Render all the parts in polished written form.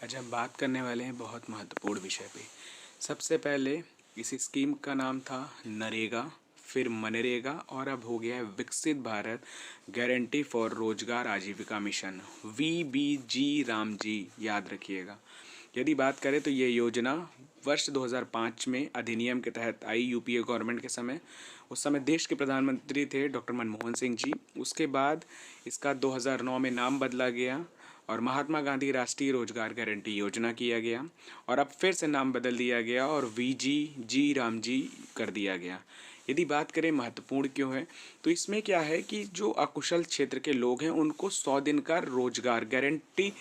आज हम बात करने वाले हैं बहुत महत्वपूर्ण विषय पे। सबसे पहले इस स्कीम का नाम था नरेगा, फिर मनरेगा और अब हो गया है विकसित भारत गारंटी फॉर रोजगार आजीविका मिशन, VBG रामजी, याद रखिएगा। यदि बात करें तो ये योजना वर्ष 2005 में अधिनियम के तहत आई, यूपीए गवर्नमेंट के समय। उस समय देश के प्रधानमंत्री थे डॉक्टर मनमोहन सिंह जी। उसके बाद इसका 2009 में नाम बदला गया और महात्मा गांधी राष्ट्रीय रोजगार गारंटी योजना किया गया, और अब फिर से नाम बदल दिया गया और VGG रामजी कर दिया गया। यदि बात करें महत्वपूर्ण क्यों है, तो इसमें क्या है कि जो अकुशल क्षेत्र के लोग हैं उनको 100 दिन का रोजगार गारंटी,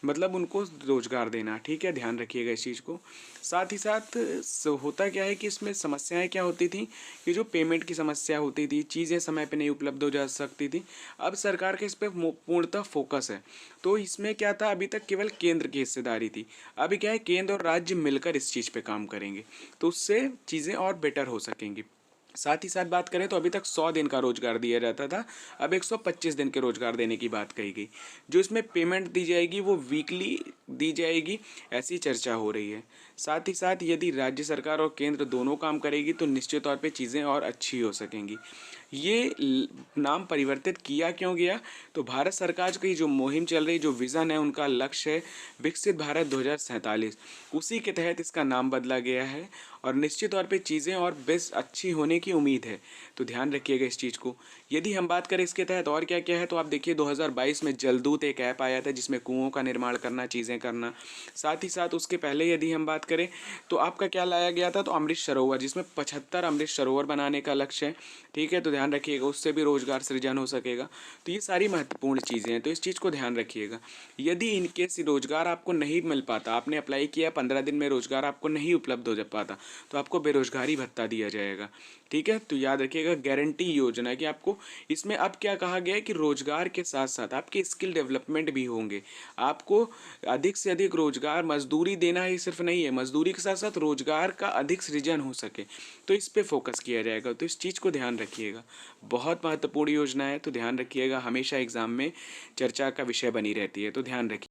मतलब उनको रोजगार देना। ठीक है, ध्यान रखिएगा इस चीज़ को। साथ ही साथ होता क्या है कि इसमें समस्याएं क्या होती थी कि जो पेमेंट की समस्या होती थी, चीज़ें समय पे नहीं उपलब्ध हो जा सकती थी। अब सरकार के इस पर पूर्णतः फोकस है। तो इसमें क्या था, अभी तक केवल केंद्र की हिस्सेदारी थी। अभी क्या है, केंद्र और राज्य मिलकर इस चीज़ पे काम करेंगे, तो उससे चीज़ें और बेटर हो सकेंगी। साथ ही साथ बात करें तो अभी तक 100 दिन का रोजगार दिया जाता था, अब 125 दिन के रोजगार देने की बात कही गई। जो इसमें पेमेंट दी जाएगी वो वीकली दी जाएगी, ऐसी चर्चा हो रही है। साथ ही साथ यदि राज्य सरकार और केंद्र दोनों काम करेगी तो निश्चित तौर पे चीज़ें और अच्छी हो सकेंगी। ये नाम परिवर्तित किया क्यों गया, तो भारत सरकार की जो मुहिम चल रही, जो विज़न है, उनका लक्ष्य है विकसित भारत 2047, उसी के तहत इसका नाम बदला गया है और निश्चित तौर पे चीज़ें और बेस्ट अच्छी होने की उम्मीद है। तो ध्यान रखिएगा इस चीज़ को। यदि हम बात करें इसके तहत और क्या क्या है, तो आप देखिए 2022 में जलदूत एक ऐप आया था जिसमें कुओं का निर्माण करना, चीज़ें करना। साथ ही साथ उसके पहले यदि हम बात करें तो आपका क्या लाया गया था, तो अमृत सरोवर, जिसमें 75 अमृत सरोवर बनाने का लक्ष्य है। ठीक है, तो ध्यान रखिएगा, उससे भी रोजगार सृजन हो सकेगा। तो ये सारी महत्वपूर्ण चीज़ें हैं, तो इस चीज़ को ध्यान रखिएगा। यदि इनकेस रोजगार आपको नहीं मिल पाता, आपने अप्लाई किया 15 दिन में रोजगार आपको नहीं उपलब्ध हो जा पाता, तो आपको बेरोजगारी भत्ता दिया जाएगा। ठीक है, तो याद रखिएगा गारंटी योजना कि आपको इसमें अब क्या कहा गया है कि रोजगार के साथ साथ आपके स्किल डेवलपमेंट भी होंगे। आपको अधिक से अधिक रोजगार, मजदूरी देना ही सिर्फ नहीं है, मजदूरी के साथ साथ रोजगार का अधिक सृजन हो सके, तो इस पे फोकस किया जाएगा। तो इस चीज़ को ध्यान रखिएगा, बहुत महत्वपूर्ण योजना है, तो ध्यान रखिएगा। हमेशा एग्जाम में चर्चा का विषय बनी रहती है, तो ध्यान रखिए।